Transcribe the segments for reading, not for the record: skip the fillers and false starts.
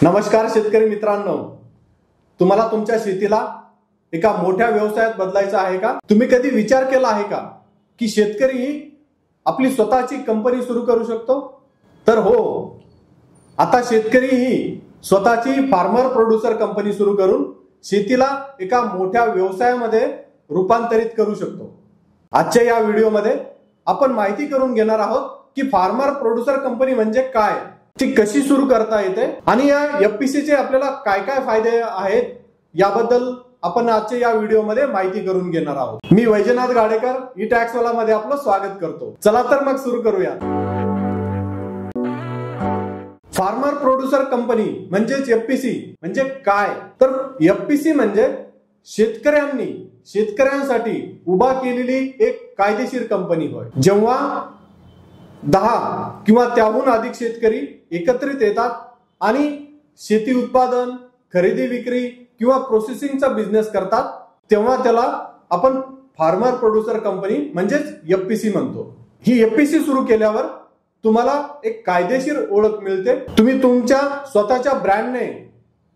नमस्कार शेतकरी मित्रांनो, तुम्हाला तुमच्या शेतीला एका मोठ्या व्यवसायात बदलायचं आहे का? तुम्ही कधी विचार केला आहे का की शेतकरी ही आपली स्वतःची कंपनी सुरू करू शकतो? तर हो, आता शेतकरी ही स्वतःची फार्मर प्रोड्युसर कंपनी सुरू करून शेतीला एका मोठ्या व्यवसायामध्ये रूपांतरित करू शकतो. आजच्या या व्हिडिओमध्ये आपण माहिती करून घेणार आहोत की फार्मर प्रोड्युसर कंपनी म्हणजे काय, ती कशी सुरू करता येते आणि या एफपीसी चे आपल्याला काय काय फायदे आहेत याबद्दल आपण आजच्या या व्हिडिओमध्ये माहिती करून घेणार आहोत. मी वैजनाथ गाडेकर ई टॅक्स वाला मध्ये आपलं स्वागत करतो. चला तर मग सुरू करूया. फार्मर प्रोड्युसर कंपनी म्हणजेच एफपीसी म्हणजे काय? तर एफपीसी म्हणजे शेतकऱ्यांसाठी उभा केलेली एक कायदेशीर कंपनी होय. जेव्हा 10 किंवा त्याहून अधिक शेतकरी एकत्रित येतात आणि शेती उत्पादन, खरेदी विक्री किंवा प्रोसेसिंगचा बिझनेस करतात, तेव्हा त्याला आपण फार्मर प्रोड्युसर कंपनी म्हणजेच एफपीसी म्हणतो. ही एफपीसी सुरू केल्यावर तुम्हाला एक कायदेशीर ओळख मिळते. तुम्ही तुमच्या स्वतःच्या ब्रँडने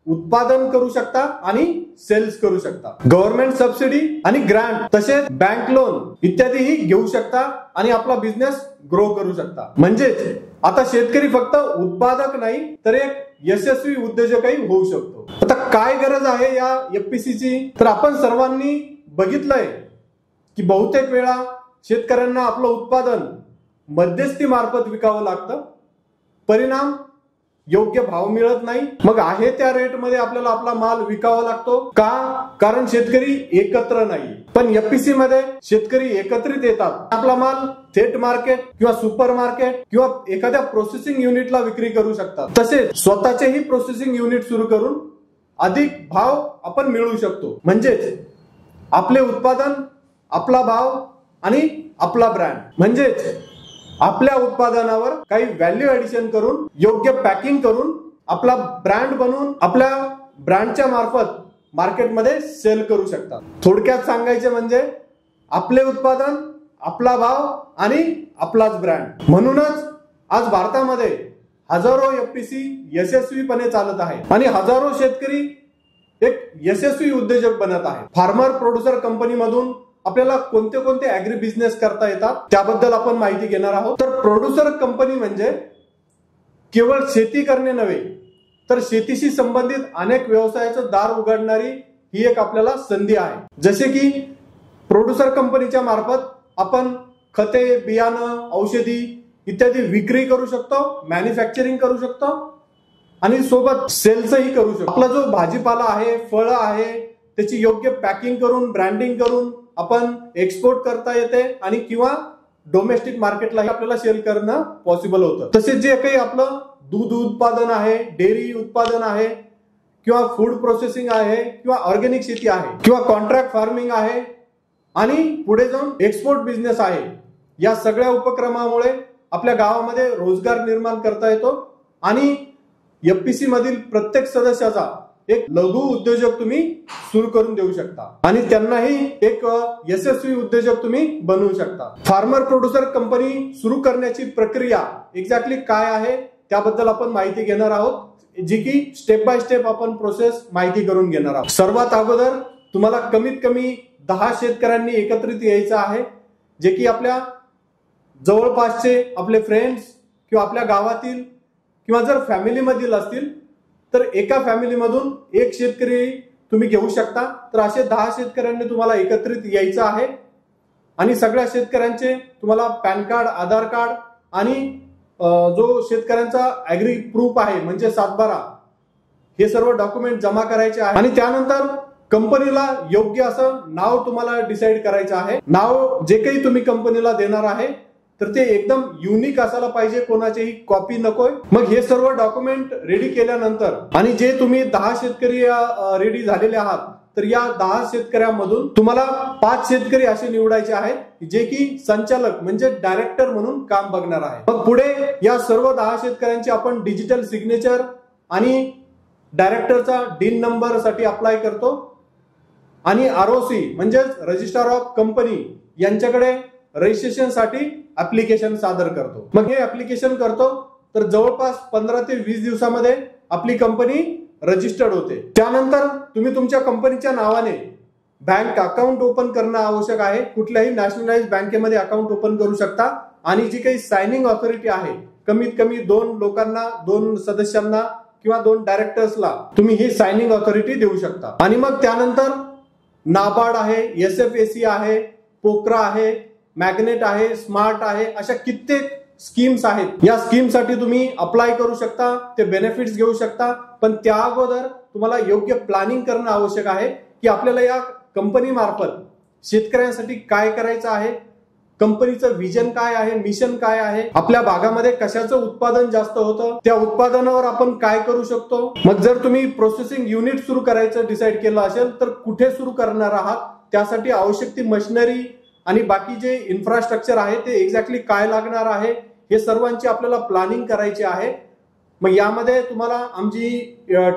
उत्पादन करू शकता आणि सेल्स करू शकता. गव्हर्नमेंट सबसिडी आणि ग्रँट तसेच बँक लोन इत्यादीही घेऊ शकता आणि आपला बिझनेस ग्रो करू शकता. म्हणजेच आता शेतकरी फक्त उत्पादक नाही तर एक यशस्वी उद्योजकही होऊ शकतो. आता काय गरज आहे या एफपीसीची? तर आपण सर्वांनी बघितलंय की बहुतेक वेळा शेतकऱ्यांना आपलं उत्पादन मध्यस्थी मार्फत विकावं लागतं. परिणाम योग्य भाव मिळत नाही. मग आहे त्या रेट मध्ये आपल्याला आपला माल विकावा लागतो का? कारण शेतकरी एकत्र नाही. पण एफपीसी मध्ये शेतकरी एकत्रित येतात. आपला माल थेट मार्केट किंवा सुपर मार्केट किंवा एखाद्या प्रोसेसिंग युनिटला विक्री करू शकतात. तसेच स्वतःचेही प्रोसेसिंग युनिट सुरू करून अधिक भाव आपण मिळवू शकतो. म्हणजेच आपले उत्पादन, आपला भाव आणि आपला ब्रँड. म्हणजेच आपल्या उत्पादनावर काही व्हॅल्यू ऍडिशन करून, योग्य पॅकिंग करून, आपला ब्रँड बनवून आपल्या ब्रँडच्या मार्फत मार्केटमध्ये सेल करू शकतात. थोडक्यात सांगायचे म्हणजे आपले उत्पादन, आपला भाव आणि आपलाच ब्रँड. म्हणूनच आज भारतामध्ये हजारो एफपीसी यशस्वीपणे चालत आहे आणि हजारो शेतकरी एक यशस्वी उद्योजक बनत आहे. फार्मर प्रोड्युसर कंपनी मधून आपल्याला कोणते कोणते ऍग्री बिझनेस करता येतात त्याबद्दल आपण माहिती घेणार आहोत. तर प्रोड्युसर कंपनी म्हणजे केवळ शेती करणे नव्हे तर शेतीशी संबंधित अनेक व्यवसायाचं दार उघडणारी ही एक आपल्याला संधी आहे. जसे की प्रोड्युसर कंपनीच्या मार्फत आपण खते, बियाणं, औषधी इत्यादी विक्री करू शकतो, मॅन्युफॅक्चरिंग करू शकतो आणि सोबत सेल्सही करू शकतो. आपला जो भाजीपाला आहे, फळं आहे, त्याची योग्य पॅकिंग करून, ब्रँडिंग करून आपण एक्सपोर्ट करता येते आणि किंवा डोमेस्टिक मार्केटलाही आपल्याला सेल करणं पॉसिबल होतं. तसेच जे काही आपलं दूध उत्पादन आहे, डेअरी उत्पादन आहे किंवा फूड प्रोसेसिंग आहे किंवा ऑर्गॅनिक शेती आहे किंवा कॉन्ट्रॅक्ट फार्मिंग आहे आणि पुढे जाऊन एक्सपोर्ट बिझनेस आहे, या सगळ्या उपक्रमामुळे आपल्या गावामध्ये रोजगार निर्माण करता येतो आणि एफपीसी मधील प्रत्येक सदस्याचा एक लघु उद्योजक तुम्ही सुरू करून देऊ शकता आणि त्यांनाही एक यशस्वी उद्योजक तुम्ही बनवू शकता. फार्मर प्रोड्युसर कंपनी सुरू करण्याची प्रक्रिया एक्झॅक्टली काय आहे त्याबद्दल आपण माहिती घेणार आहोत, जी की स्टेप बाय स्टेप आपण प्रोसेस माहिती करून घेणार आहोत. सर्वात अगोदर तुम्हाला कमीत कमी 10 शेतकऱ्यांनी एकत्रित यायचं आहे, जे की आपल्या जवळपासचे आपले फ्रेंड्स किंवा आपल्या गावातील किंवा जर फॅमिली मधील असतील तर एका फॅमिली मधून एक शेतकरी तुम्ही घेऊ शकता. तर असे 10 शेतकऱ्यांनी तुम्हाला एकत्रित यायचं आहे आणि सगळ्या शेतकऱ्यांचे तुम्हाला पॅन कार्ड, आधार कार्ड आणि जो शेतकऱ्यांचा ऍग्री प्रूफ आहे म्हणजे 7/12, हे सर्व डॉक्युमेंट जमा करायचे आहे आणि त्यानंतर कंपनीला योग्य असं नाव तुम्हाला डिसाईड करायचं आहे. नाव जे काही तुम्ही कंपनीला देणार आहे तर ते एकदम युनिक असायला पाहिजे, कोणाचीही कॉपी नकोय. मग हे सर्व डॉक्युमेंट रेडी केल्यानंतर आणि जे तुम्ही 10 शेतकरी रेडी झालेले आहात, तर या 10 शेतकऱ्यांमधून तुम्हाला 5 शेतकरी असे निवडायचे आहेत जे की संचालक म्हणजे डायरेक्टर म्हणून काम बघणार आहे. मग पुढे या सर्व 10 शेतकऱ्यांची आपण डिजिटल सिग्नेचर आणि डायरेक्टरचा DIN नंबर साठी अप्लाय करतो आणि ROC म्हणजेच रजिस्ट्रार ऑफ कंपनी यांच्याकडे रजिस्ट्रेशन साठी ऍप्लिकेशन सादर करतो. मग हे ऍप्लिकेशन करतो तर जवळपास 15 ते 20 दिवसामध्ये आपली कंपनी रजिस्टर्ड होते। त्यानंतर तुम्ही तुमच्या कंपनीच्या नावाने बँक अकाउंट ओपन करणं आवश्यक आहे। कुठल्याही नॅशनलाइज बँकेमध्ये अकाउंट ओपन करू शकता आणि जी काही सायनिंग ऑथॉरिटी आहे, कमीत कमी 2 लोकांना, 2 सदस्यांना किंवा 2 डायरेक्टर्सला तुम्ही ही सायनिंग ऑथॉरिटी देऊ शकता। आणि मग त्यानंतर नाबार्ड आहे, SFAC आहे, पोक्रा आहे, मॅग्नेट आहे, स्मार्ट आहे, अशा कित्येक स्कीम्स आहेत। या स्कीमसाठी तुम्ही अप्लाय करू शकता, ते बेनिफिट्स घेऊ शकता। पण त्या अगोदर तुम्हाला योग्य प्लॅनिंग करणं आवश्यक आहे की आपल्याला या कंपनी मार्फत शेतकऱ्यांसाठी काय करायचं आहे, कंपनीचं विजन काय आहे, मिशन काय आहे, आपल्या भागामध्ये कशाचं उत्पादन जास्त होतं, त्या उत्पादनावर आपण काय करू शकतो। मग जर तुम्ही प्रोसेसिंग युनिट सुरू करायचं डिसाईड केलं असेल तर कुठे सुरू करणार आहात, त्यासाठी आवश्यक ती मशिनरी आणि बाकी जे इन्फ्रास्ट्रक्चर आहे ते एक्झॅक्टली काय लागणार आहे, हे सर्वांची आपल्याला प्लॅनिंग करायची आहे। मग यामध्ये तुम्हाला आमची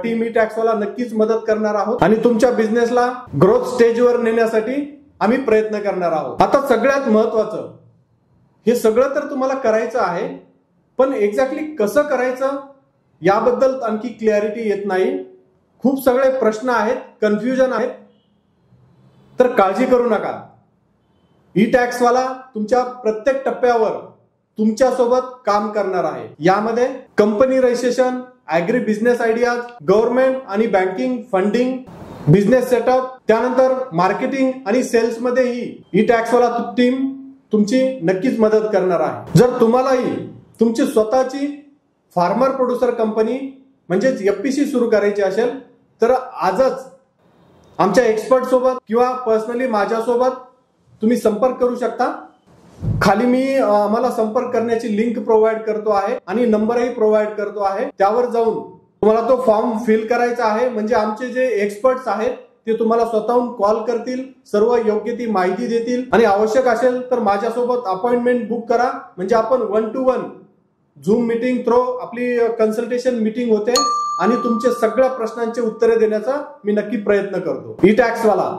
टीम ई-टॅक्स वाला नक्कीच मदत करणार आहोत आणि तुमच्या बिझनेसला ग्रोथ स्टेजवर नेण्यासाठी आम्ही प्रयत्न करणार आहोत। आता सगळ्यात महत्वाचं, हे सगळं तर तुम्हाला करायचं आहे, पण एक्झॅक्टली कसं करायचं याबद्दल आणखी क्लॅरिटी येत नाही। खूप सगळे प्रश्न आहेत, कन्फ्युजन आहेत। तर काळजी करू नका, ई-टॅक्स वाला तुमच्या प्रत्येक टप्प्यावर तुमच्या सोबत काम करणार आहे। यामध्ये company registration, agri business ideas, government आणि बँकिंग, फंडिंग, बिझनेस सेटअप, त्यानंतर मार्केटिंग आणि सेल्स मध्येही ई-टॅक्स वाला टीम तुमची नक्कीच मदत करणार आहे। जर तुम्हालाही तुमची स्वतःची फार्मर प्रोड्युसर कंपनी म्हणजेच FPC सुरू करायची असेल तर आजच आमच्या एक्सपर्ट सोबत किंवा पर्सनली माझ्यासोबत तुम्ही संपर्क करू शकता। खाली मी आम्हाला संपर्क करण्याची लिंक प्रोव्हाइड करतो आहे आणि नंबरही प्रोव्हाइड करतो आहे। त्यावर जाऊन तुम्हाला तो फॉर्म फिल करायचा आहे। म्हणजे आमचे जे एक्सपर्ट्स आहेत ते तुम्हाला स्वतःहून कॉल करतील, सर्व योग्य ती माहिती देतील आणि आवश्यक असेल तर माझ्यासोबत अपॉइंटमेंट बुक करा। म्हणजे आपण 1 to 1 झूम मीटिंग थ्रू आपली कन्सल्टेशन मीटिंग होते आणि तुमच्या सगळ्या प्रश्नांचे उत्तरे देण्याचा मी नक्की प्रयत्न करतो। ई-टॅक्स वाला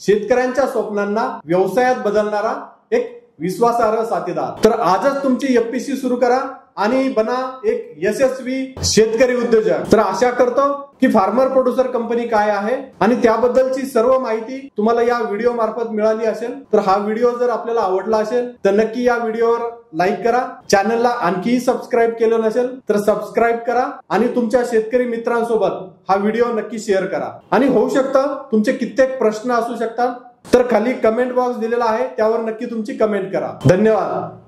शेतकऱ्यांच्या स्वप्नांना व्यवसायात बदलणारा एक विश्वासार्ह साथीदार। तर आजच तुमची FPC सुरू करा आणि बना एक यशस्वी शेतकरी उद्योजक। तर आशा करतो की फार्मर प्रोड्युसर कंपनी काय आहे आणि त्याबद्दलची सर्व माहिती तुम्हाला या व्हिडिओ मार्फत मिळाली असेल। तर हा व्हिडिओ जर आपल्याला आवडला असेल तर नक्की या व्हिडिओवर लाईक करा। चॅनलला आणखीही सबस्क्राईब केलं नसेल तर सबस्क्राईब करा आणि तुमच्या शेतकरी मित्रांसोबत हा व्हिडिओ नक्की शेअर करा। आणि होऊ शकतं तुमचे कित्येक प्रश्न असू शकतात, तर खाली कमेंट बॉक्स दिलेला आहे, त्यावर नक्की तुमची कमेंट करा। धन्यवाद।